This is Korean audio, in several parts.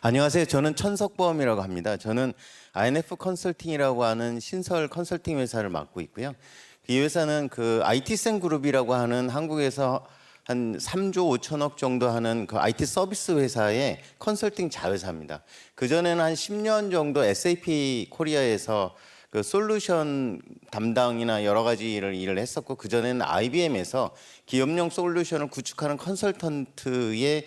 안녕하세요. 저는 천석범이라고 합니다. 저는 INF 컨설팅이라고 하는 신설 컨설팅 회사를 맡고 있고요. 이 회사는 그 IT센 그룹이라고 하는 한국에서 한 3조 5천억 정도 하는 그 IT 서비스 회사의 컨설팅 자회사입니다. 그전에는 한 10년 정도 SAP 코리아에서 그 솔루션 담당이나 여러 가지 일을 했었고, 그전에는 IBM에서 기업용 솔루션을 구축하는 컨설턴트의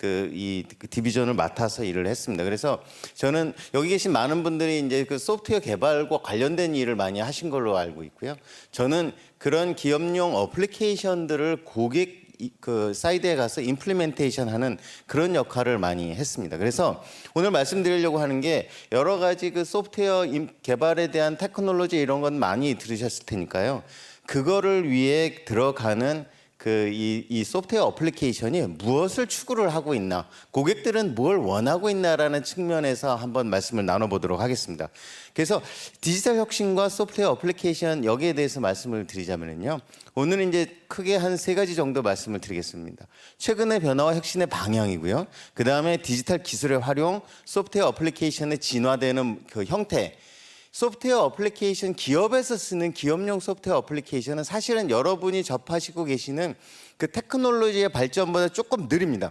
이 디비전을 맡아서 일을 했습니다. 그래서 저는 여기 계신 많은 분들이 이제 그 소프트웨어 개발과 관련된 일을 많이 하신 걸로 알고 있고요. 저는 그런 기업용 어플리케이션들을 고객 그 사이드에 가서 임플리멘테이션 하는 그런 역할을 많이 했습니다. 그래서 오늘 말씀드리려고 하는 게 여러 가지 그 소프트웨어 개발에 대한 테크놀로지 이런 건 많이 들으셨을 테니까요. 그거를 위해 들어가는 이 소프트웨어 어플리케이션이 무엇을 추구를 하고 있나, 고객들은 뭘 원하고 있나라는 측면에서 한번 말씀을 나눠보도록 하겠습니다. 그래서 디지털 혁신과 소프트웨어 어플리케이션 여기에 대해서 말씀을 드리자면요, 오늘은 이제 크게 한 3가지 정도 말씀을 드리겠습니다. 최근의 변화와 혁신의 방향이고요. 그 다음에 디지털 기술의 활용, 소프트웨어 어플리케이션의 진화되는 그 형태. 소프트웨어 어플리케이션, 기업에서 쓰는 기업용 소프트웨어 어플리케이션은 사실은 여러분이 접하시고 계시는 그 테크놀로지의 발전보다 조금 느립니다.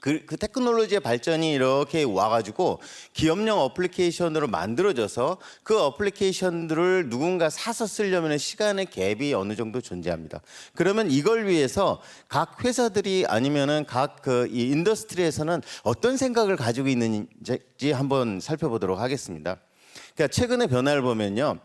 그 테크놀로지의 발전이 이렇게 와가지고 기업용 어플리케이션으로 만들어져서 그 어플리케이션들을 누군가 사서 쓰려면 시간의 갭이 어느 정도 존재합니다. 그러면 이걸 위해서 각 회사들이 아니면은 각 이 인더스트리에서는 어떤 생각을 가지고 있는지 한번 살펴보도록 하겠습니다. 그러니까 최근의 변화를 보면요,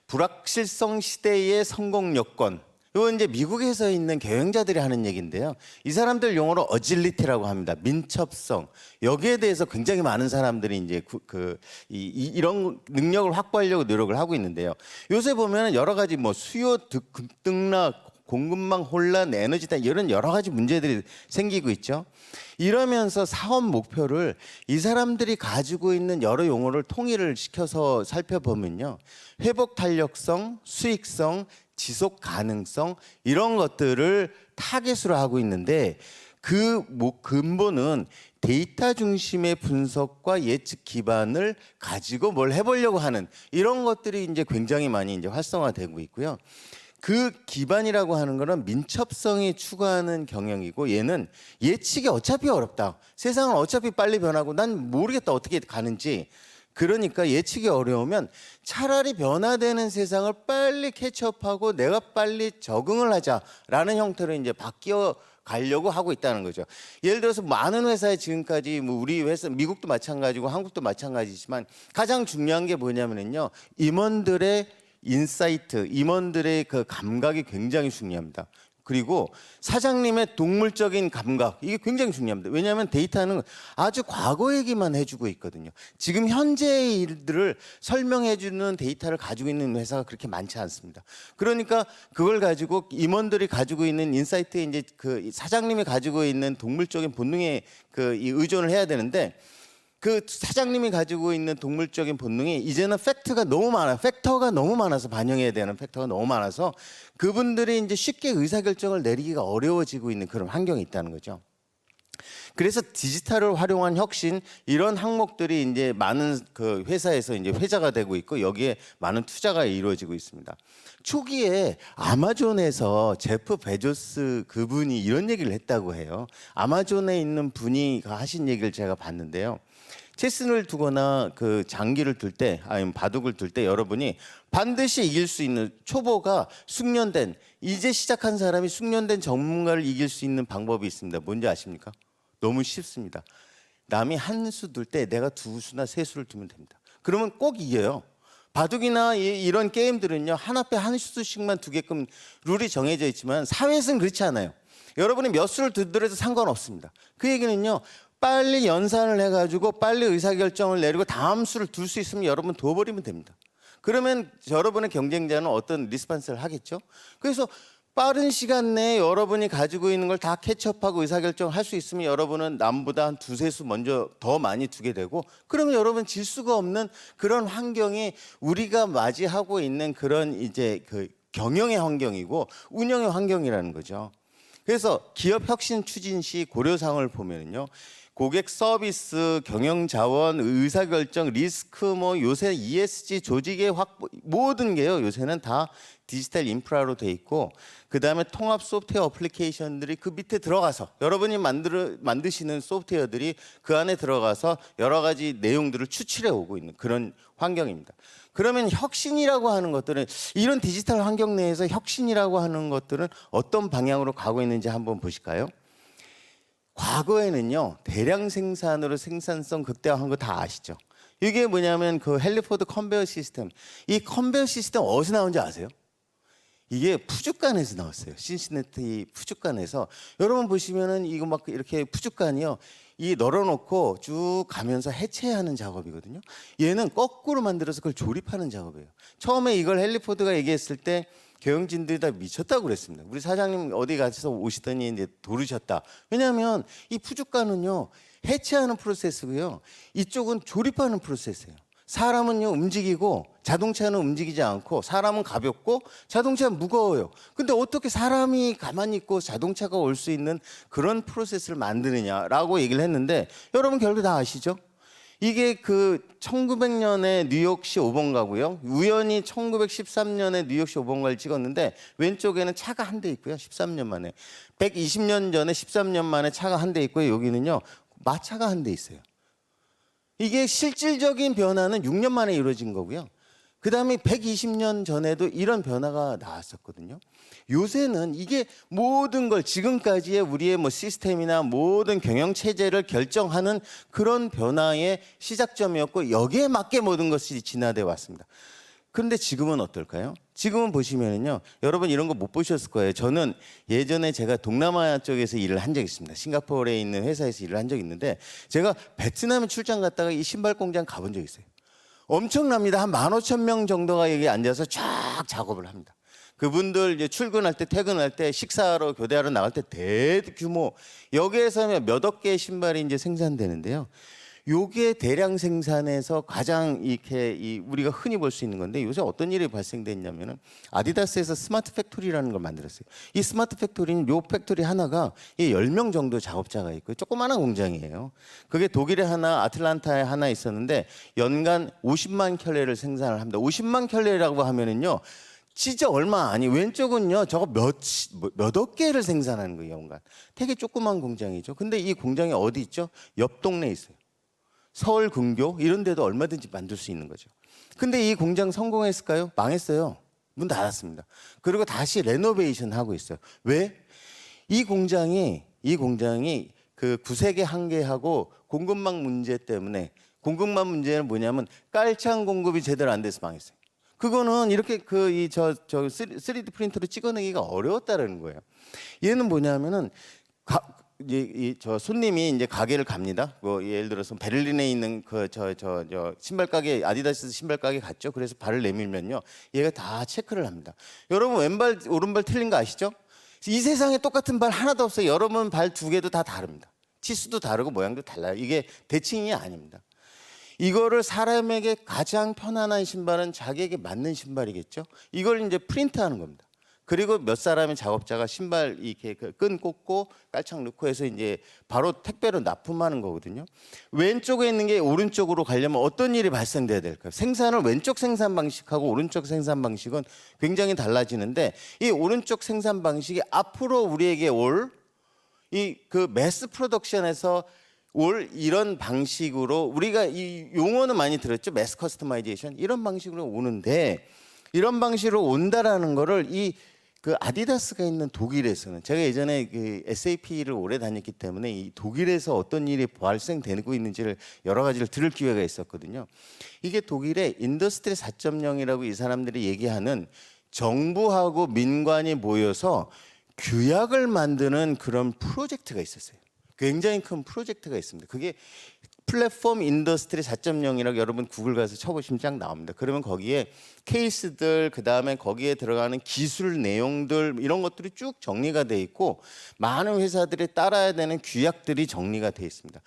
불확실성 시대의 성공 여건, 이건 이제 미국에서 있는 경영자들이 하는 얘기인데요. 이 사람들 용어로 어질리티라고 합니다. 민첩성. 여기에 대해서 굉장히 많은 사람들이 이제 이런 능력을 확보하려고 노력을 하고 있는데요. 요새 보면 여러 가지 뭐 수요 급등락, 공급망 혼란, 에너지단 이런 여러 가지 문제들이 생기고 있죠. 이러면서 사업 목표를 이 사람들이 가지고 있는 여러 용어를 통일을 시켜서 살펴보면요, 회복 탄력성, 수익성, 지속 가능성 이런 것들을 타겟으로 하고 있는데 그 근본은 데이터 중심의 분석과 예측 기반을 가지고 뭘 해보려고 하는 이런 것들이 이제 굉장히 많이 이제 활성화되고 있고요. 그 기반이라고 하는 거는 민첩성이 추구하는 경영이고, 얘는 예측이 어차피 어렵다. 세상은 어차피 빨리 변하고 난 모르겠다 어떻게 가는지. 그러니까 예측이 어려우면 차라리 변화되는 세상을 빨리 캐치업하고 내가 빨리 적응을 하자라는 형태로 이제 바뀌어 가려고 하고 있다는 거죠. 예를 들어서 많은 회사에 지금까지 뭐 우리 회사 미국도 마찬가지고 한국도 마찬가지지만 가장 중요한 게 뭐냐면요, 임원들의 인사이트, 임원들의 그 감각이 굉장히 중요합니다. 그리고 사장님의 동물적인 감각, 이게 굉장히 중요합니다. 왜냐하면 데이터는 아주 과거 얘기만 해주고 있거든요. 지금 현재의 일들을 설명해주는 데이터를 가지고 있는 회사가 그렇게 많지 않습니다. 그러니까 그걸 가지고 임원들이 가지고 있는 인사이트에 이제 그 사장님이 가지고 있는 동물적인 본능에 이 의존을 해야 되는데, 그 사장님이 가지고 있는 동물적인 본능이 이제는 팩터가 너무 많아서 반영해야 되는 팩터가 너무 많아서 그분들이 이제 쉽게 의사결정을 내리기가 어려워지고 있는 그런 환경이 있다는 거죠. 그래서 디지털을 활용한 혁신 이런 항목들이 이제 많은 그 회사에서 이제 회자가 되고 있고 여기에 많은 투자가 이루어지고 있습니다. 초기에 아마존에서 제프 베조스 그분이 이런 얘기를 했다고 해요. 아마존에 있는 분이 하신 얘기를 제가 봤는데요. 체스를 두거나 그 장기를 둘 때, 아니면 바둑을 둘 때 여러분이 반드시 이길 수 있는 초보가 숙련된, 이제 시작한 사람이 숙련된 전문가를 이길 수 있는 방법이 있습니다. 뭔지 아십니까? 너무 쉽습니다. 남이 한 수 둘 때 내가 2수나 3수를 두면 됩니다. 그러면 꼭 이겨요. 바둑이나 이런 게임들은요, 한 앞에 한 수씩만 두게끔 룰이 정해져 있지만 사회에서는 그렇지 않아요. 여러분이 몇 수를 두더라도 상관없습니다. 그 얘기는요, 빨리 연산을 해가지고 빨리 의사결정을 내리고 다음 수를 둘 수 있으면 여러분 둬버리면 됩니다. 그러면 여러분의 경쟁자는 어떤 리스폰스를 하겠죠? 그래서 빠른 시간 내에 여러분이 가지고 있는 걸 다 캐치업하고 의사결정을 할 수 있으면 여러분은 남보다 한 2~3수 먼저 더 많이 두게 되고, 그러면 여러분 질 수가 없는 그런 환경이 우리가 맞이하고 있는 그런 이제 그 경영의 환경이고 운영의 환경이라는 거죠. 그래서 기업 혁신 추진 시 고려사항을 보면요, 고객 서비스, 경영 자원, 의사 결정, 리스크 뭐 요새 ESG 조직의 확보 모든 게요. 요새는 다 디지털 인프라로 돼 있고 그다음에 통합 소프트웨어 어플리케이션들이 그 밑에 들어가서 여러분이 만드시는 소프트웨어들이 그 안에 들어가서 여러 가지 내용들을 추출해 오고 있는 그런 환경입니다. 그러면 혁신이라고 하는 것들은 이런 디지털 환경 내에서 혁신이라고 하는 것들은 어떤 방향으로 가고 있는지 한번 보실까요? 과거에는요 대량 생산으로 생산성 극대화한 거 다 아시죠? 이게 뭐냐면 그 헬리포드 컨베이어 시스템. 이 컨베이어 시스템 어디서 나온지 아세요? 이게 푸주간에서 나왔어요. 신시내티 푸주간에서. 여러분 보시면은 이거 막 이렇게 푸주간이요. 이 널어놓고 쭉 가면서 해체하는 작업이거든요. 얘는 거꾸로 만들어서 그걸 조립하는 작업이에요. 처음에 이걸 헬리포드가 얘기했을 때 경영진들이 다 미쳤다고 그랬습니다. 우리 사장님 어디 가서 오시더니 이제 도르셨다. 왜냐하면 이 푸주간은요 해체하는 프로세스고요. 이쪽은 조립하는 프로세스예요. 사람은요 움직이고 자동차는 움직이지 않고 사람은 가볍고 자동차는 무거워요. 근데 어떻게 사람이 가만히 있고 자동차가 올 수 있는 그런 프로세스를 만드느냐라고 얘기를 했는데 여러분 결국 다 아시죠? 이게 그 1900년에 뉴욕시 5번가고요. 우연히 1913년에 뉴욕시 5번가를 찍었는데 왼쪽에는 차가 한 대 있고요. 13년 만에. 120년 전에 13년 만에 차가 한 대 있고요. 여기는요. 마차가 한 대 있어요. 이게 실질적인 변화는 6년 만에 이루어진 거고요. 그 다음에 120년 전에도 이런 변화가 나왔었거든요. 요새는 이게 모든 걸 지금까지의 우리의 뭐 시스템이나 모든 경영 체제를 결정하는 그런 변화의 시작점이었고 여기에 맞게 모든 것이 진화되어 왔습니다. 그런데 지금은 어떨까요? 지금은 보시면은요, 여러분 이런 거 못 보셨을 거예요. 저는 예전에 제가 동남아 쪽에서 일을 한 적이 있습니다. 싱가포르에 있는 회사에서 일을 한 적이 있는데 제가 베트남에 출장 갔다가 이 신발 공장 가본 적이 있어요. 엄청납니다. 한 15,000명 정도가 여기 앉아서 쫙 작업을 합니다. 그분들 이제 출근할 때 퇴근할 때 식사하러 교대하러 나갈 때 대규모 여기에서 몇억 개의 신발이 이제 생산되는데요. 요게 대량 생산에서 가장 이렇게 우리가 흔히 볼 수 있는 건데 요새 어떤 일이 발생됐냐면은 아디다스에서 스마트 팩토리라는 걸 만들었어요. 이 스마트 팩토리는 요 팩토리 하나가 10명 정도 작업자가 있고 조그마한 공장이에요. 그게 독일에 하나, 아틀란타에 하나 있었는데 연간 50만 켤레를 생산을 합니다. 50만 켤레라고 하면은요. 진짜 얼마 아니 왼쪽은요 저거 몇억 개를 생산하는 거예요 연간. 되게 조그만 공장이죠. 근데 이 공장이 어디 있죠? 옆 동네에 있어요. 서울 근교 이런 데도 얼마든지 만들 수 있는 거죠. 근데 이 공장 성공했을까요? 망했어요. 문 닫았습니다. 그리고 다시 레노베이션 하고 있어요. 왜? 이 공장이 그 구색의 한계하고 공급망 문제 때문에 공급망 문제는 뭐냐면 깔창 공급이 제대로 안 돼서 망했어요. 그거는 이렇게 저 3D 프린터로 찍어내기가 어려웠다는 거예요. 얘는 뭐냐면은 저 손님이 이제 가게를 갑니다. 뭐 예를 들어서 베를린에 있는 저 신발 가게 아디다스 신발 가게 갔죠. 그래서 발을 내밀면요, 얘가 다 체크를 합니다. 여러분 왼발 오른발 틀린 거 아시죠? 이 세상에 똑같은 발 하나도 없어요. 여러분 발 2개도 다 다릅니다. 치수도 다르고 모양도 달라요. 이게 대칭이 아닙니다. 이거를 사람에게 가장 편안한 신발은 자기에게 맞는 신발이겠죠. 이걸 이제 프린트하는 겁니다. 그리고 몇 사람의 작업자가 신발 이렇게 끈 꽂고 깔창 넣고 해서 이제 바로 택배로 납품하는 거거든요. 왼쪽에 있는 게 오른쪽으로 가려면 어떤 일이 발생돼야 될까요? 생산을 왼쪽 생산 방식하고 오른쪽 생산 방식은 굉장히 달라지는데 이 오른쪽 생산 방식이 앞으로 우리에게 올 이 그 매스 프로덕션에서 올 이런 방식으로 우리가 이 용어는 많이 들었죠. 매스 커스터마이제이션 이런 방식으로 오는데 이런 방식으로 온다라는 거를 그 아디다스가 있는 독일에서는 제가 예전에 그 SAP를 오래 다녔기 때문에 이 독일에서 어떤 일이 발생되고 있는지를 여러 가지를 들을 기회가 있었거든요. 이게 독일의 인더스트리 4.0이라고 이 사람들이 얘기하는 정부하고 민관이 모여서 규약을 만드는 그런 프로젝트가 있었어요. 굉장히 큰 프로젝트가 있습니다. 그게 플랫폼 인더스트리 4.0이라고 여러분 구글 가서 쳐보시면 쫙 나옵니다. 그러면 거기에 케이스들 그다음에 거기에 들어가는 기술 내용들 이런 것들이 쭉 정리가 돼 있고 많은 회사들이 따라야 되는 규약들이 정리가 돼 있습니다.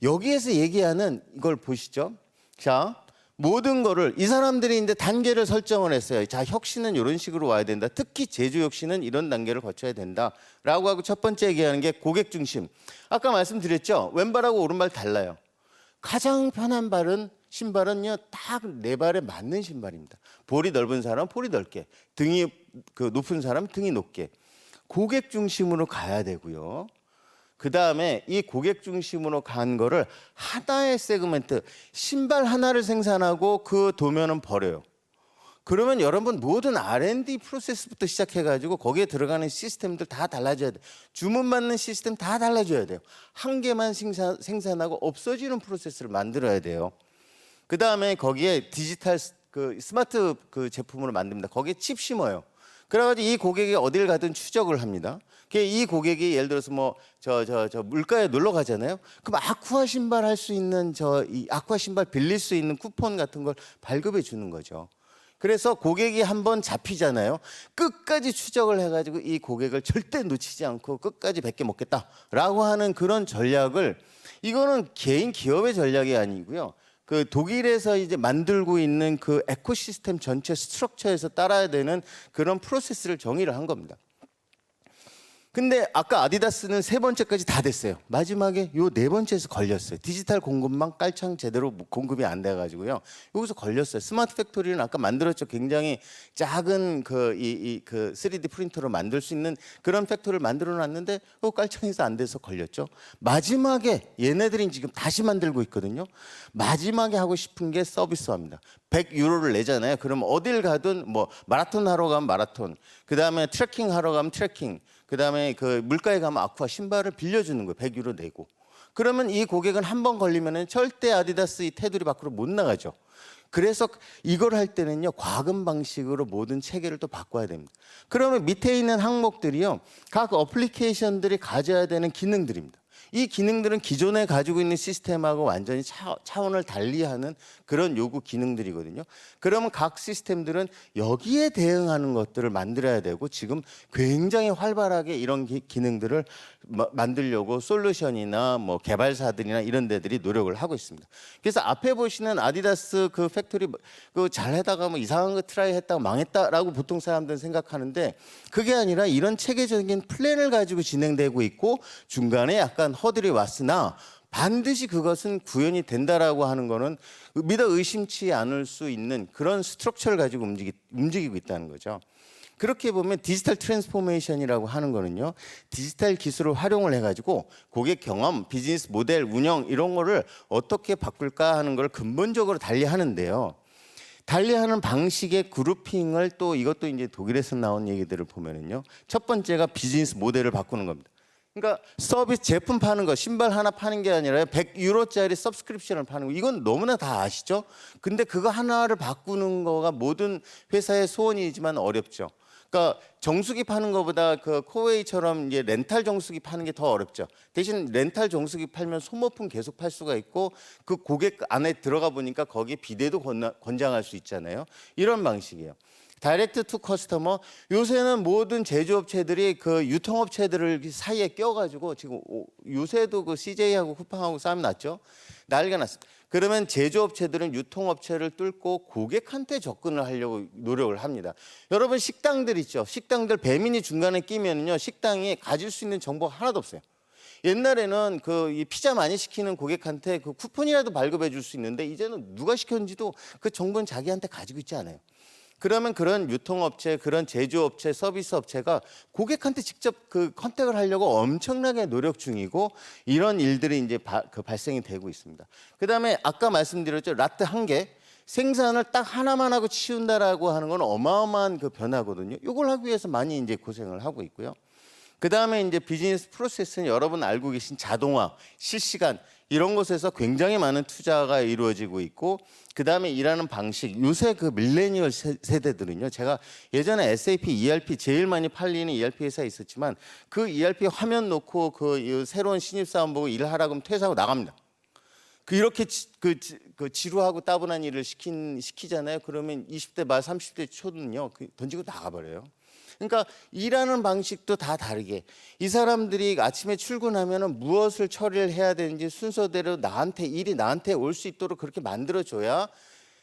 여기에서 얘기하는 이걸 보시죠. 자, 모든 거를 이 사람들이 이제 단계를 설정을 했어요. 자, 혁신은 이런 식으로 와야 된다. 특히 제조 혁신은 이런 단계를 거쳐야 된다라고 하고 첫 번째 얘기하는 게 고객 중심. 아까 말씀드렸죠. 왼발하고 오른발 달라요. 가장 편한 발은 신발은요 딱 내 발에 맞는 신발입니다. 볼이 넓은 사람 볼이 넓게, 등이 높은 사람 등이 높게. 고객 중심으로 가야 되고요. 그 다음에 이 고객 중심으로 간 거를 하나의 세그멘트, 신발 하나를 생산하고 그 도면은 버려요. 그러면 여러분 모든 R&D 프로세스부터 시작해가지고 거기에 들어가는 시스템들 다 달라져야 돼요. 주문받는 시스템 다 달라져야 돼요. 한 개만 생산하고 없어지는 프로세스를 만들어야 돼요. 그 다음에 거기에 디지털 스마트 제품으로 만듭니다. 거기에 칩 심어요. 그래가지고 이 고객이 어딜 가든 추적을 합니다. 이 고객이 예를 들어서 뭐 저 물가에 놀러 가잖아요. 그럼 아쿠아 신발 할 수 있는 이 아쿠아 신발 빌릴 수 있는 쿠폰 같은 걸 발급해 주는 거죠. 그래서 고객이 한번 잡히잖아요. 끝까지 추적을 해가지고 이 고객을 절대 놓치지 않고 끝까지 100개 먹겠다라고 하는 그런 전략을, 이거는 개인 기업의 전략이 아니고요. 그 독일에서 이제 만들고 있는 그 에코시스템 전체 스트럭처에서 따라야 되는 그런 프로세스를 정의를 한 겁니다. 근데 아까 아디다스는 세 번째까지 다 됐어요. 마지막에 요 네 번째에서 걸렸어요. 디지털 공급망 깔창 제대로 공급이 안 돼가지고요. 여기서 걸렸어요. 스마트 팩토리는 아까 만들었죠. 굉장히 작은 그 3D 프린터로 만들 수 있는 그런 팩토리를 만들어 놨는데 깔창에서 안 돼서 걸렸죠. 마지막에 얘네들이 지금 다시 만들고 있거든요. 마지막에 하고 싶은 게 서비스화입니다. 100유로를 내잖아요. 그럼 어딜 가든 뭐 마라톤 하러 가면 마라톤, 그 다음에 트레킹 하러 가면 트레킹, 그 다음에 그 물가에 가면 아쿠아 신발을 빌려주는 거예요. 100유로 내고. 그러면 이 고객은 한 번 걸리면은 절대 아디다스 이 테두리 밖으로 못 나가죠. 그래서 이걸 할 때는요, 과금 방식으로 모든 체계를 또 바꿔야 됩니다. 그러면 밑에 있는 항목들이요, 각 어플리케이션들이 가져야 되는 기능들입니다. 이 기능들은 기존에 가지고 있는 시스템하고 완전히 차원을 달리하는 그런 요구 기능들이거든요. 그러면 각 시스템들은 여기에 대응하는 것들을 만들어야 되고, 지금 굉장히 활발하게 이런 기능들을 만들려고 솔루션이나 뭐 개발사들이나 이런 데들이 노력을 하고 있습니다. 그래서 앞에 보시는 아디다스 그 팩토리 잘 하다가 뭐 이상한 거 트라이 했다가 망했다라고 보통 사람들은 생각하는데, 그게 아니라 이런 체계적인 플랜을 가지고 진행되고 있고 중간에 약간 허들이 왔으나 반드시 그것은 구현이 된다라고 하는 거는 믿어 의심치 않을 수 있는 그런 스트럭처를 가지고 움직이고 있다는 거죠. 그렇게 보면 디지털 트랜스포메이션이라고 하는 거는요, 디지털 기술을 활용을 해가지고 고객 경험, 비즈니스 모델, 운영 이런 거를 어떻게 바꿀까 하는 걸 근본적으로 달리하는데요. 달리하는 방식의 그룹핑을 또 이것도 이제 독일에서 나온 얘기들을 보면은요, 첫 번째가 비즈니스 모델을 바꾸는 겁니다. 그러니까 서비스 제품 파는 거, 신발 하나 파는 게 아니라 100유로짜리 서브스크립션을 파는 거, 이건 너무나 다 아시죠? 근데 그거 하나를 바꾸는 거가 모든 회사의 소원이지만 어렵죠. 그러니까 정수기 파는 것보다 그 코웨이처럼 이제 렌탈 정수기 파는 게 더 어렵죠. 대신 렌탈 정수기 팔면 소모품 계속 팔 수가 있고, 그 고객 안에 들어가 보니까 거기에 비대도 권장할 수 있잖아요. 이런 방식이에요. 다이렉트 투 커스터머, 요새는 모든 제조업체들이 그 유통업체들을 사이에 껴가지고 지금 요새도 그 CJ하고 쿠팡하고 싸움이 났죠. 난리가 났습니다. 그러면 제조업체들은 유통업체를 뚫고 고객한테 접근을 하려고 노력을 합니다. 여러분 식당들 있죠. 식당들 배민이 중간에 끼면요, 식당이 가질 수 있는 정보가 하나도 없어요. 옛날에는 이 피자 많이 시키는 고객한테 그 쿠폰이라도 발급해 줄 수 있는데, 이제는 누가 시켰는지도 그 정보는 자기한테 가지고 있지 않아요. 그러면 그런 유통업체, 그런 제조업체, 서비스업체가 고객한테 직접 그 컨택을 하려고 엄청나게 노력 중이고, 이런 일들이 이제 발생이 되고 있습니다. 그 다음에 아까 말씀드렸죠. 라트 한 개. 생산을 딱 하나만 하고 치운다라고 하는 건 어마어마한 그 변화거든요. 이걸 하기 위해서 많이 이제 고생을 하고 있고요. 그 다음에 이제 비즈니스 프로세스는 여러분 알고 계신 자동화, 실시간 이런 곳에서 굉장히 많은 투자가 이루어지고 있고, 그 다음에 일하는 방식, 요새 그 밀레니얼 세대들은요, 제가 예전에 SAP ERP 제일 많이 팔리는 ERP 회사에 있었지만, 그 ERP 화면 놓고 그 새로운 신입사원 보고 일하라고 하면 퇴사하고 나갑니다. 이렇게 지루하고 따분한 일을 시키잖아요. 그러면 20대 말 30대 초는요, 던지고 나가버려요. 그러니까 일하는 방식도 다 다르게, 이 사람들이 아침에 출근하면 무엇을 처리를 해야 되는지 순서대로 일이 나한테 올 수 있도록 그렇게 만들어줘야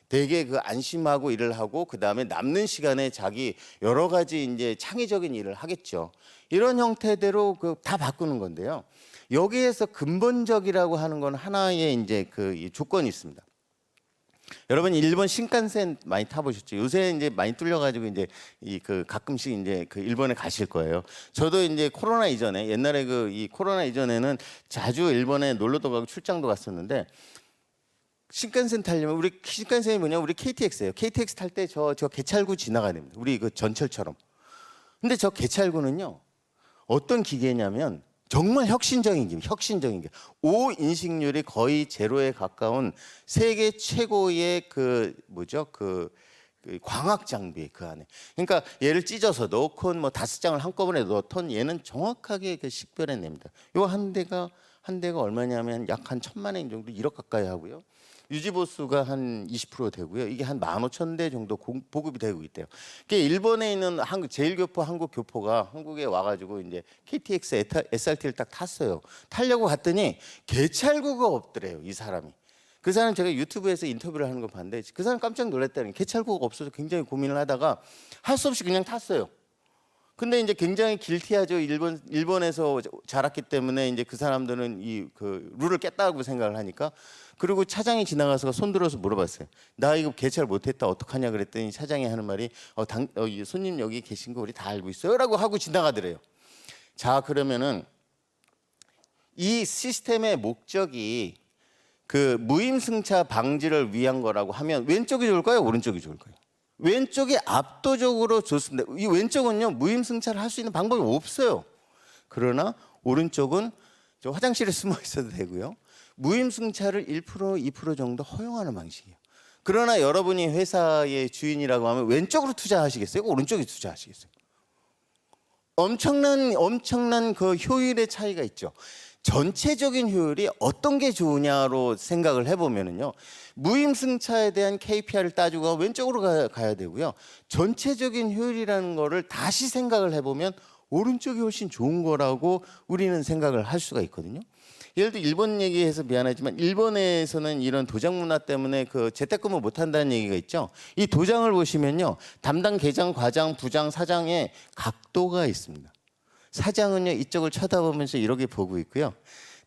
되게 그 안심하고 일을 하고 그 다음에 남는 시간에 자기 여러 가지 이제 창의적인 일을 하겠죠. 이런 형태대로 그 다 바꾸는 건데요. 여기에서 근본적이라고 하는 건 하나의 이제 그 조건이 있습니다. 여러분 일본 신칸센 많이 타보셨죠? 요새 이제 많이 뚫려가지고 이제 이 그 가끔씩 이제 그 일본에 가실 거예요. 저도 이제 코로나 이전에 옛날에 그 이 코로나 이전에는 자주 일본에 놀러도 가고 출장도 갔었는데 신칸센 타려면 우리 신칸센이 뭐냐 우리 KTX예요. KTX 탈 때 저 개찰구 지나가야 됩니다. 우리 그 전철처럼. 근데 저 개찰구는요 어떤 기계냐면 정말 혁신적인 기계, 혁신적인 게 오 인식률이 거의 제로에 가까운 세계 최고의 그 뭐죠 그 광학 장비 그 안에. 그러니까 얘를 찢어서 넣건 뭐 5장을 한꺼번에 넣던 얘는 정확하게 그 식별해냅니다. 요 한 대가 얼마냐면 약 한 1,000만 원 정도 1억 가까이 하고요. 유지 보수가 한 20% 되고요. 이게 한 15,000대 정도 보급이 되고 있대요. 그러니까 일본에 있는 제일교포 한국교포가 한국에 와가지고 이제 KTX SRT를 딱 탔어요. 타려고 갔더니 개찰구가 없더래요. 이 사람이. 그 사람 제가 유튜브에서 인터뷰를 하는 거 봤는데 그 사람 깜짝 놀랐다는 게 개찰구가 없어서 굉장히 고민을 하다가 할 수 없이 그냥 탔어요. 근데 이제 굉장히 길티하죠. 일본에서 자랐기 때문에 이제 그 사람들은 이 그 룰을 깼다고 생각을 하니까. 그리고 차장이 지나가서 손들어서 물어봤어요. 나 이거 개찰 못했다 어떡하냐 그랬더니 차장이 하는 말이 손님 여기 계신 거 우리 다 알고 있어요라고 하고 지나가더래요. 자 그러면은 이 시스템의 목적이 그 무임승차 방지를 위한 거라고 하면 왼쪽이 좋을까요? 오른쪽이 좋을까요? 왼쪽이 압도적으로 좋습니다. 이 왼쪽은요 무임승차를 할 수 있는 방법이 없어요. 그러나 오른쪽은 저 화장실에 숨어 있어도 되고요. 무임승차를 1% 2% 정도 허용하는 방식이에요. 그러나 여러분이 회사의 주인이라고 하면 왼쪽으로 투자하시겠어요? 오른쪽에 투자하시겠어요? 엄청난 그 효율의 차이가 있죠. 전체적인 효율이 어떤 게 좋으냐로 생각을 해보면요. 무임승차에 대한 KPI를 따지고 왼쪽으로 가야 되고요. 전체적인 효율이라는 거를 다시 생각을 해보면 오른쪽이 훨씬 좋은 거라고 우리는 생각을 할 수가 있거든요. 예를 들어 일본 얘기해서 미안하지만 일본에서는 이런 도장 문화 때문에 그 재택근무 못 한다는 얘기가 있죠. 이 도장을 보시면요. 담당 계장, 과장, 부장, 사장의 각도가 있습니다. 사장은요 이쪽을 쳐다보면서 이렇게 보고 있고요.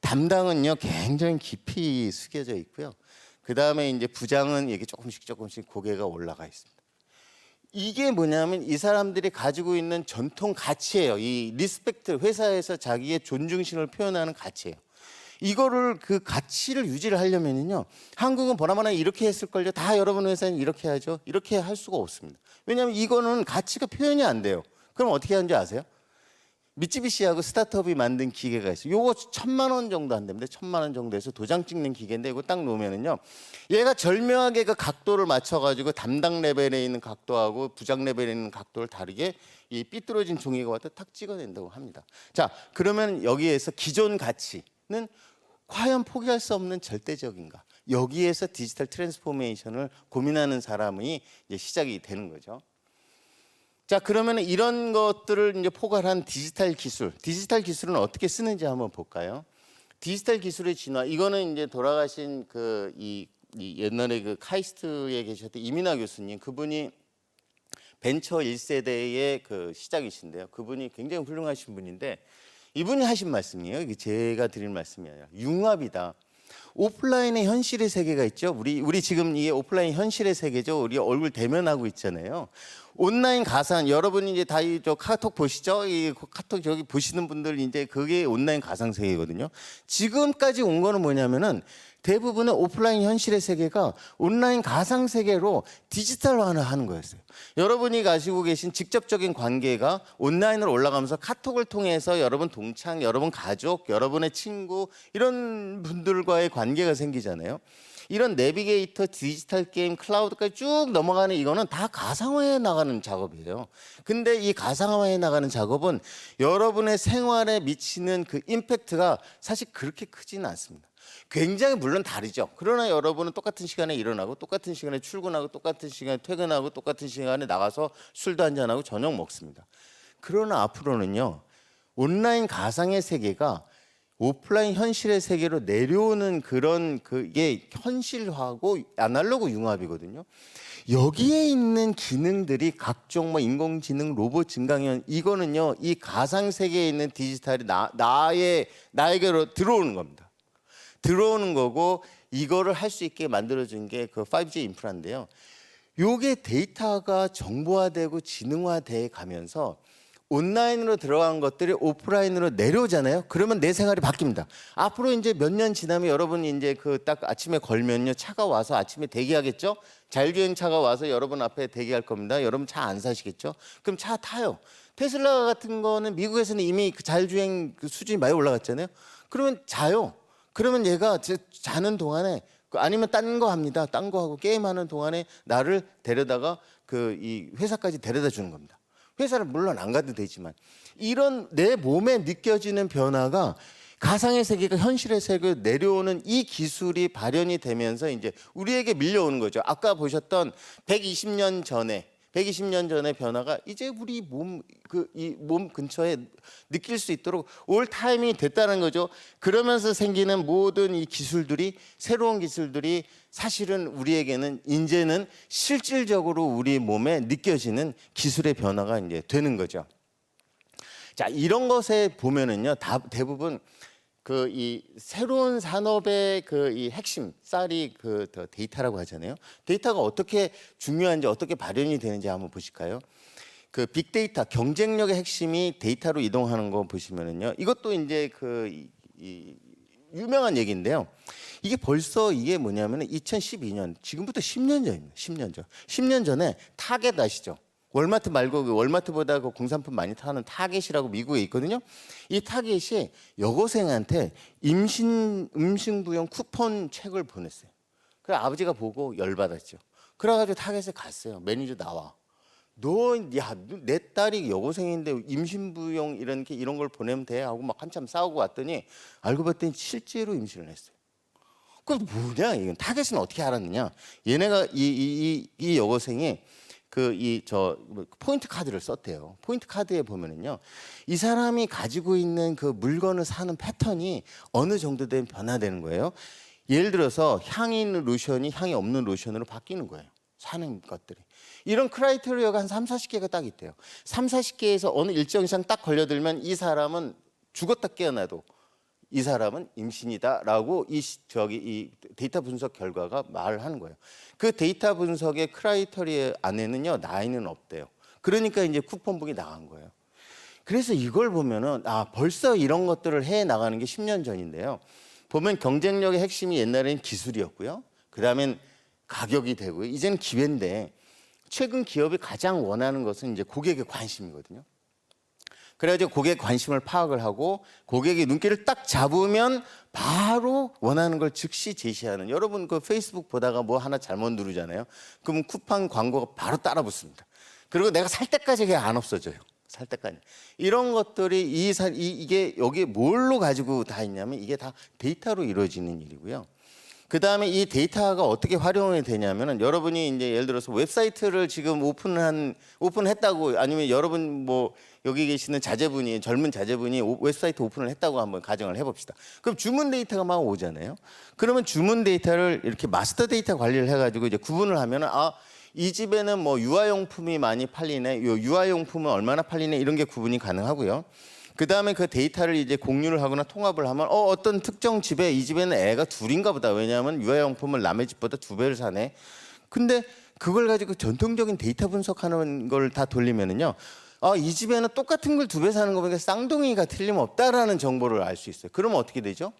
담당은요 굉장히 깊이 숙여져 있고요. 그 다음에 이제 부장은 이게 조금씩 고개가 올라가 있습니다. 이게 뭐냐면 이 사람들이 가지고 있는 전통 가치예요. 이 리스펙트 회사에서 자기의 존중심을 표현하는 가치예요. 이거를 그 가치를 유지를 하려면요 한국은 보나마나 이렇게 했을걸요. 다 여러분 회사는 이렇게 하죠. 이렇게 할 수가 없습니다. 왜냐하면 이거는 가치가 표현이 안 돼요. 그럼 어떻게 하는지 아세요? 미쯔비시하고 스타트업이 만든 기계가 있어요. 요거 1,000만 원 정도 한답니다. 1,000만 원 정도에서 도장 찍는 기계인데 이거 딱 놓으면은요. 얘가 절묘하게 그 각도를 맞춰가지고 담당 레벨에 있는 각도하고 부장 레벨에 있는 각도를 다르게 이 삐뚤어진 종이가 와서 탁 찍어낸다고 합니다. 자, 그러면 여기에서 기존 가치는 과연 포기할 수 없는 절대적인가? 여기에서 디지털 트랜스포메이션을 고민하는 사람이 이제 시작이 되는 거죠. 자 그러면 이런 것들을 이제 포괄한 디지털 기술은 어떻게 쓰는지 한번 볼까요? 디지털 기술의 진화 이거는 이제 돌아가신 이 옛날에 그 카이스트에 계셨던 이민아 교수님 그분이 벤처 1세대의 그 시작이신데요. 그분이 굉장히 훌륭하신 분인데 이분이 하신 말씀이에요. 이게 제가 드린 말씀이 아니라 융합이다. 오프라인의 현실의 세계가 있죠. 우리 지금 이게 오프라인 현실의 세계죠. 우리 얼굴 대면하고 있잖아요. 온라인 가상 여러분이 이제 다 저 카톡 보시죠? 이 카톡 저기 보시는 분들 이제 그게 온라인 가상 세계거든요. 지금까지 온 거는 뭐냐면은 대부분의 오프라인 현실의 세계가 온라인 가상 세계로 디지털화를 하는 거였어요. 여러분이 가지고 계신 직접적인 관계가 온라인으로 올라가면서 카톡을 통해서 여러분 동창, 여러분 가족, 여러분의 친구 이런 분들과의 관계가 생기잖아요. 이런 내비게이터, 디지털 게임, 클라우드까지 쭉 넘어가는 이거는 다 가상화해 나가는 작업이에요. 근데 이 가상화해 나가는 작업은 여러분의 생활에 미치는 그 임팩트가 사실 그렇게 크지는 않습니다. 굉장히 물론 다르죠. 그러나 여러분은 똑같은 시간에 일어나고 똑같은 시간에 출근하고 똑같은 시간에 퇴근하고 똑같은 시간에 나가서 술도 한잔하고 저녁 먹습니다. 그러나 앞으로는요. 온라인 가상의 세계가 오프라인 현실의 세계로 내려오는 그런 그게 현실화하고 아날로그 융합이거든요. 여기에 있는 기능들이 각종 뭐 인공지능, 로봇, 증강현 이거는요 이 가상 세계에 있는 디지털이 나에게로 들어오는 겁니다. 들어오는 거고 이거를 할 수 있게 만들어준 게 그 5G 인프라인데요. 요게 데이터가 정보화되고 지능화돼 가면서 온라인으로 들어간 것들이 오프라인으로 내려오잖아요. 그러면 내 생활이 바뀝니다. 앞으로 이제 몇 년 지나면 여러분이 이제 그 딱 아침에 걸면요 차가 와서 아침에 대기하겠죠. 자율주행차가 와서 여러분 앞에 대기할 겁니다. 여러분 차 안 사시겠죠? 그럼 차 타요. 테슬라 같은 거는 미국에서는 이미 그 자율주행 그 수준이 많이 올라갔잖아요. 그러면 자요. 그러면 얘가 자는 동안에 아니면 딴 거 합니다. 딴 거 하고 게임하는 동안에 나를 데려다가 그 이 회사까지 데려다 주는 겁니다. 회사를 물론 안 가도 되지만 이런 내 몸에 느껴지는 변화가 가상의 세계가 현실의 세계로 내려오는 이 기술이 발현이 되면서 이제 우리에게 밀려오는 거죠. 아까 보셨던 120년 전의 변화가 이제 우리 이 몸 근처에 느낄 수 있도록 올 타이밍이 됐다는 거죠. 그러면서 생기는 모든 이 기술들이 새로운 기술들이 사실은 우리에게는 이제는 실질적으로 우리 몸에 느껴지는 기술의 변화가 이제 되는 거죠. 자, 이런 것에 보면은요, 대부분 그 이 새로운 산업의 그 이 핵심 쌀이 그 데이터라고 하잖아요. 데이터가 어떻게 중요한지 어떻게 발현이 되는지 한번 보실까요? 그 빅데이터 경쟁력의 핵심이 데이터로 이동하는 거 보시면은요. 이것도 이제 이 유명한 얘기인데요. 이게 벌써 이게 뭐냐면은 2012년 지금부터 10년 전입니다. 10년 전. 10년 전에 타겟 아시죠? 월마트 말고 그 월마트보다 그 공산품 많이 타는 타겟이라고 미국에 있거든요. 이 타겟이 여고생한테 음식부용 쿠폰 책을 보냈어요. 그래 아버지가 보고 열받았죠. 그래가지고 타겟에 갔어요. 매니저 나와. 내 딸이 여고생인데 임신부용 이런 걸 보내면 돼 하고 막 한참 싸우고 왔더니 알고 봤더니 실제로 임신을 했어요. 그럼 뭐냐? 이건 타겟은 어떻게 알았느냐? 얘네가 이 여고생이 포인트 카드를 썼대요. 포인트 카드에 보면은요, 이 사람이 가지고 있는 그 물건을 사는 패턴이 어느 정도 되면 변화되는 거예요. 예를 들어서 향이 있는 로션이 향이 없는 로션으로 바뀌는 거예요. 사는 것들이. 이런 크라이테리아가 한 3, 40개가 딱 있대요. 3, 40개에서 어느 일정 이상 딱 걸려들면 이 사람은 죽었다 깨어나도 이 사람은 임신이다라고 이 데이터 분석 결과가 말을 하는 거예요. 그 데이터 분석의 크라이테리아 안에는요 나이는 없대요. 그러니까 이제 쿠폰북이 나간 거예요. 그래서 이걸 보면은 벌써 이런 것들을 해 나가는 게 10년 전인데요. 보면 경쟁력의 핵심이 옛날에는 기술이었고요. 그다음엔 가격이 되고요. 이제는 기회인데 최근 기업이 가장 원하는 것은 이제 고객의 관심이거든요. 그래가지고 고객 관심을 파악을 하고 고객의 눈길을 딱 잡으면 바로 원하는 걸 즉시 제시하는. 여러분 그 페이스북 보다가 뭐 하나 잘못 누르잖아요. 그러면 쿠팡 광고가 바로 따라 붙습니다. 그리고 내가 살 때까지 그게 안 없어져요. 살 때까지. 이런 것들이 이게 여기 뭘로 가지고 다 있냐면 이게 다 데이터로 이루어지는 일이고요. 그 다음에 이 데이터가 어떻게 활용이 되냐면은 여러분이 이제 예를 들어서 웹사이트를 지금 오픈했다고 아니면 여러분 뭐 여기 계시는 젊은 자제분이 웹사이트 오픈을 했다고 한번 가정을 해봅시다. 그럼 주문 데이터가 막 오잖아요. 그러면 주문 데이터를 이렇게 마스터 데이터 관리를 해가지고 이제 구분을 하면은 이 집에는 뭐 유아용품이 많이 팔리네, 요 유아용품은 얼마나 팔리네 이런 게 구분이 가능하고요. 그 다음에 그 데이터를 이제 공유를 하거나 통합을 하면 어떤 특정 집에 이 집에는 애가 둘인가 보다. 왜냐하면 유아용품을 남의 집보다 2배를 사네. 근데 그걸 가지고 전통적인 데이터 분석하는 걸 다 돌리면은요. 이 집에는 똑같은 걸 2배 사는 거 보니까 쌍둥이가 틀림없다라는 정보를 알 수 있어요. 그러면 어떻게 되죠?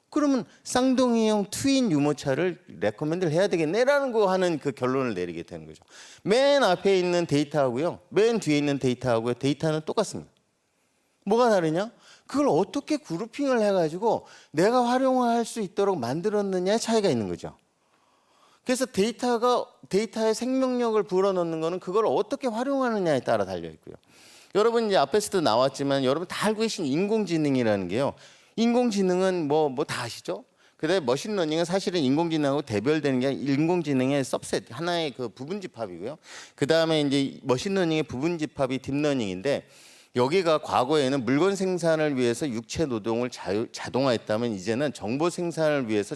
그러면 쌍둥이형 트윈 유모차를 레코멘드를 해야 되겠네라는 거 하는 그 결론을 내리게 되는 거죠. 맨 앞에 있는 데이터하고요. 맨 뒤에 있는 데이터하고요. 데이터는 똑같습니다. 뭐가 다르냐? 그걸 어떻게 그룹핑을 해가지고 내가 활용할 수 있도록 만들었느냐의 차이가 있는 거죠. 그래서 데이터의 생명력을 불어넣는 거는 그걸 어떻게 활용하느냐에 따라 달려 있고요. 여러분 이제 앞에서도 나왔지만 여러분 다 알고 계신 인공지능이라는 게요. 인공지능은 뭐 다 아시죠? 그다음에 머신러닝은 사실은 인공지능하고 대별되는 게 인공지능의 सब셋 하나의 그 부분 집합이고요. 그다음에 이제 머신러닝의 부분 집합이 딥러닝인데 여기가 과거에는 물건 생산을 위해서 육체 노동을 자동화했다면 이제는 정보 생산을 위해서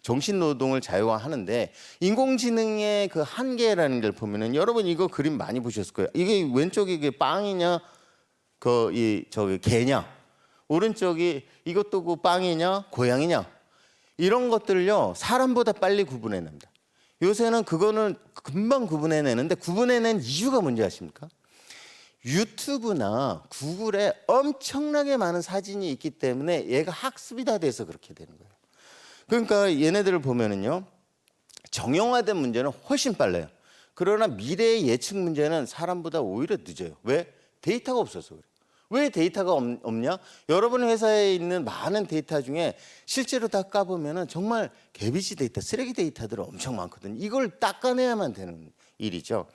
정신 노동을 자유화하는데 인공지능의 그 한계라는 걸 보면은 여러분 이거 그림 많이 보셨을 거예요. 이게 왼쪽이 이게 빵이냐 저기 개냐 오른쪽이 이것도 그 빵이냐 고양이냐 이런 것들을요 사람보다 빨리 구분해냅니다. 요새는 그거는 금방 구분해내는데 구분해낸 이유가 뭔지 아십니까? 유튜브나 구글에 엄청나게 많은 사진이 있기 때문에 얘가 학습이 다 돼서 그렇게 되는 거예요. 그러니까 얘네들을 보면은요 정형화된 문제는 훨씬 빨라요. 그러나 미래의 예측 문제는 사람보다 오히려 늦어요. 왜? 데이터가 없어서 그래요. 왜 데이터가 없냐? 여러분 회사에 있는 많은 데이터 중에 실제로 다 까보면은 정말 개비지 데이터, 쓰레기 데이터들이 엄청 많거든요. 이걸 닦아내야만 되는 일이죠.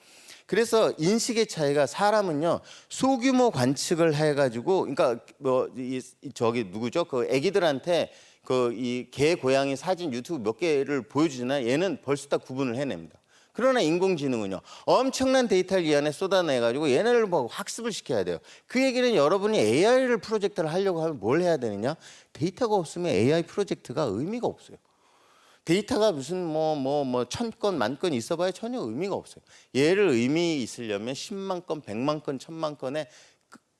그래서 인식의 차이가 사람은요 소규모 관측을 해가지고 그러니까 저기 누구죠? 그 애기들한테 그 이 개 고양이 사진 유튜브 몇 개를 보여주잖아요. 얘는 벌써 다 구분을 해냅니다. 그러나 인공지능은요 엄청난 데이터를 이 안에 쏟아내가지고 얘네를 뭐 학습을 시켜야 돼요. 그 얘기는 여러분이 AI를 프로젝트를 하려고 하면 뭘 해야 되느냐? 데이터가 없으면 AI 프로젝트가 의미가 없어요. 데이터가 무슨 뭐 1000건, 10,000건 있어봐야 전혀 의미가 없어요. 얘를 의미 있으려면 10만 건, 100만 건, 1000만 건의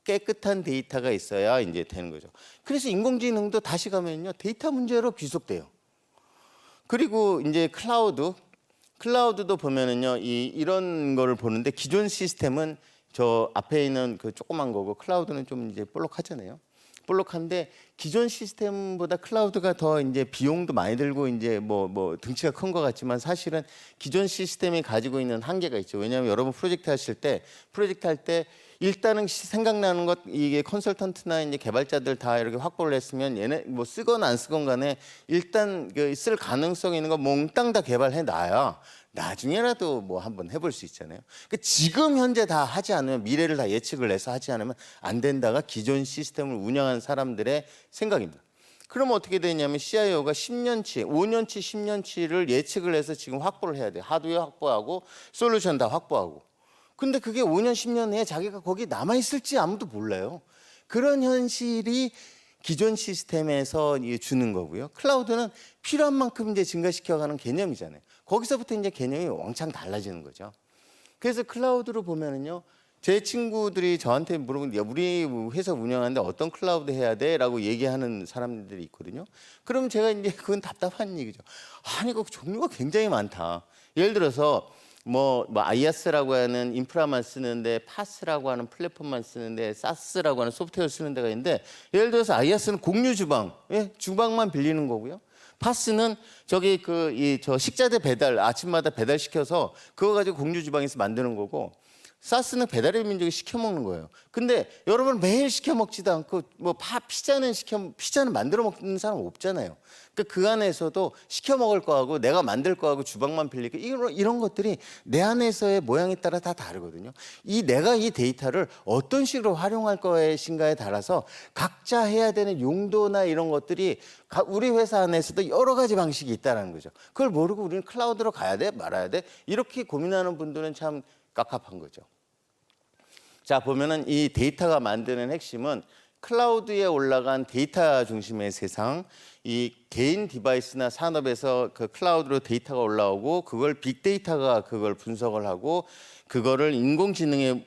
깨끗한 데이터가 있어야 이제 되는 거죠. 그래서 인공지능도 다시 가면요 데이터 문제로 귀속돼요. 그리고 이제 클라우드도 보면은요 이런 거를 보는데 기존 시스템은 저 앞에 있는 그 조그만 거고 클라우드는 좀 이제 볼록하잖아요. 볼록한데 기존 시스템보다 클라우드가 더 이제 비용도 많이 들고 이제 뭐 등치가 큰 것 같지만 사실은 기존 시스템이 가지고 있는 한계가 있죠. 왜냐하면 여러분 프로젝트 할 때 일단은 생각나는 것 이게 컨설턴트나 이제 개발자들 다 이렇게 확보를 했으면 얘네 뭐 쓰건 안 쓰건 간에 일단 쓸 가능성 있는 거 몽땅 다 개발해 놔야 나중에라도 뭐 한번 해볼 수 있잖아요. 그러니까 지금 현재 다 하지 않으면 미래를 다 예측을 해서 하지 않으면 안 된다가 기존 시스템을 운영한 사람들의 생각입니다. 그러면 어떻게 되냐면 CIO가 10년치, 5년치, 10년치를 예측을 해서 지금 확보를 해야 돼요. 하드웨어 확보하고 솔루션 다 확보하고. 근데 그게 5년, 10년 내에 자기가 거기 남아있을지 아무도 몰라요. 그런 현실이 기존 시스템에서 주는 거고요. 클라우드는 필요한 만큼 이제 증가시켜가는 개념이잖아요. 거기서부터 이제 개념이 왕창 달라지는 거죠. 그래서 클라우드로 보면은요, 제 친구들이 저한테 물어보는데 우리 회사 운영하는데 어떤 클라우드 해야 돼?라고 얘기하는 사람들이 있거든요. 그럼 제가 이제 그건 답답한 얘기죠. 아니 그 종류가 굉장히 많다. 예를 들어서 뭐 IaaS라고 하는 인프라만 쓰는데 파스라고 하는 플랫폼만 쓰는데 사스라고 하는 소프트웨어 쓰는 데가 있는데 예를 들어서 IaaS는 공유 주방, 주방만 빌리는 거고요. 파스는 저기 저 식자재 배달 아침마다 배달 시켜서 그거 가지고 공유 주방에서 만드는 거고 사스는 배달의 민족이 시켜 먹는 거예요. 근데 여러분 매일 시켜 먹지도 않고 피자는 만들어 먹는 사람 없잖아요. 그러니까 그 안에서도 시켜 먹을 거하고 내가 만들 거하고 주방만 빌리고 이런 것들이 내 안에서의 모양에 따라 다 다르거든요. 내가 이 데이터를 어떤 식으로 활용할 것인가에 따라서 각자 해야 되는 용도나 이런 것들이 우리 회사 안에서도 여러 가지 방식이 있다는 거죠. 그걸 모르고 우리는 클라우드로 가야 돼 말아야 돼 이렇게 고민하는 분들은 참 깝깝한 거죠. 자 보면은 이 데이터가 만드는 핵심은 클라우드에 올라간 데이터 중심의 세상, 이 개인 디바이스나 산업에서 그 클라우드로 데이터가 올라오고 그걸 빅데이터가 그걸 분석을 하고 그거를 인공지능에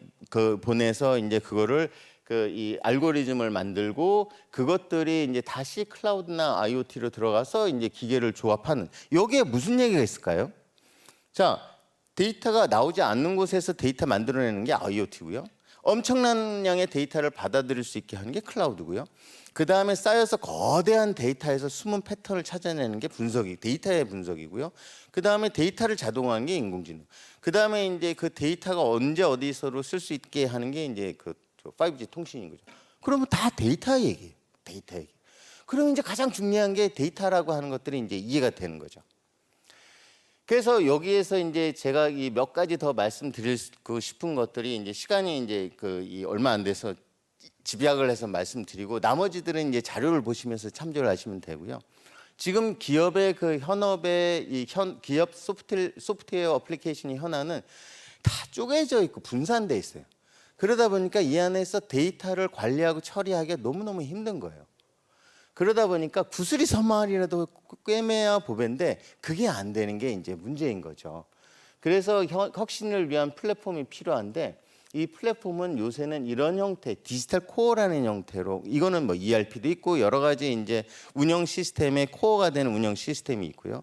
보내서 이제 그거를 이 알고리즘을 만들고 그것들이 이제 다시 클라우드나 IoT로 들어가서 이제 기계를 조합하는 여기에 무슨 얘기가 있을까요? 자 데이터가 나오지 않는 곳에서 데이터 만들어내는 게 IoT고요. 엄청난 양의 데이터를 받아들일 수 있게 하는 게 클라우드고요. 그 다음에 쌓여서 거대한 데이터에서 숨은 패턴을 찾아내는 게 데이터의 분석이고요. 그 다음에 데이터를 자동화하는 게 인공지능. 그 다음에 이제 그 데이터가 언제 어디서로 쓸 수 있게 하는 게 이제 5G 통신인 거죠. 그러면 다 데이터 얘기예요. 데이터 얘기. 그러면 이제 가장 중요한 게 데이터라고 하는 것들이 이제 이해가 되는 거죠. 그래서 여기에서 이제 제가 이 몇 가지 더 말씀드리고 싶은 것들이 이제 시간이 이제 얼마 안 돼서 집약을 해서 말씀드리고 나머지들은 이제 자료를 보시면서 참조를 하시면 되고요. 지금 기업의 현업의 기업 소프트웨어 어플리케이션의 현안은 다 쪼개져 있고 분산돼 있어요. 그러다 보니까 이 안에서 데이터를 관리하고 처리하기가 너무너무 힘든 거예요. 그러다 보니까 구슬이 서말이라도 꿰매야 보배인데 그게 안 되는 게 이제 문제인 거죠. 그래서 혁신을 위한 플랫폼이 필요한데 이 플랫폼은 요새는 이런 형태, 디지털 코어라는 형태로 이거는 뭐 ERP도 있고 여러 가지 이제 운영 시스템의 코어가 되는 운영 시스템이 있고요.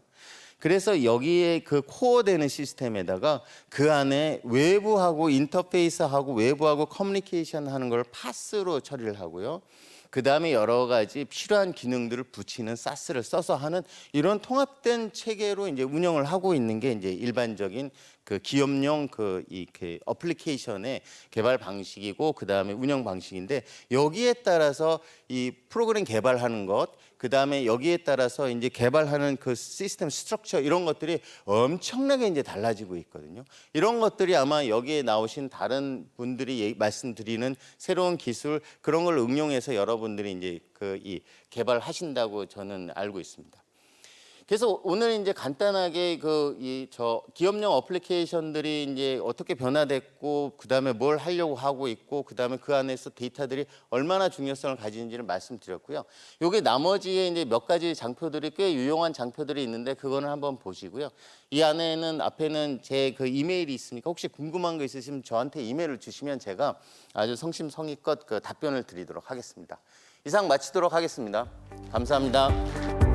그래서 여기에 그 코어되는 시스템에다가 그 안에 외부하고 인터페이스하고 외부하고 커뮤니케이션 하는 걸 파스로 처리를 하고요. 그 다음에 여러 가지 필요한 기능들을 붙이는 사스를 써서 하는 이런 통합된 체계로 이제 운영을 하고 있는 게 이제 일반적인 그 기업용 그 어플리케이션의 개발 방식이고 그 다음에 운영 방식인데 여기에 따라서 이 프로그램 개발하는 것, 그 다음에 여기에 따라서 이제 개발하는 그 시스템 스트럭처 이런 것들이 엄청나게 이제 달라지고 있거든요. 이런 것들이 아마 여기에 나오신 다른 분들이 말씀드리는 새로운 기술 그런 걸 응용해서 여러분들이 이제 이 개발하신다고 저는 알고 있습니다. 그래서 오늘 이제 간단하게 기업용 어플리케이션들이 이제 어떻게 변화됐고 그다음에 뭘 하려고 하고 있고 그다음에 그 안에서 데이터들이 얼마나 중요성을 가지는지를 말씀드렸고요. 요게 나머지에 이제 몇 가지 장표들이 꽤 유용한 장표들이 있는데 그거는 한번 보시고요. 이 안에는 앞에는 제 그 이메일이 있으니까 혹시 궁금한 거 있으시면 저한테 이메일을 주시면 제가 아주 성심성의껏 그 답변을 드리도록 하겠습니다. 이상 마치도록 하겠습니다. 감사합니다.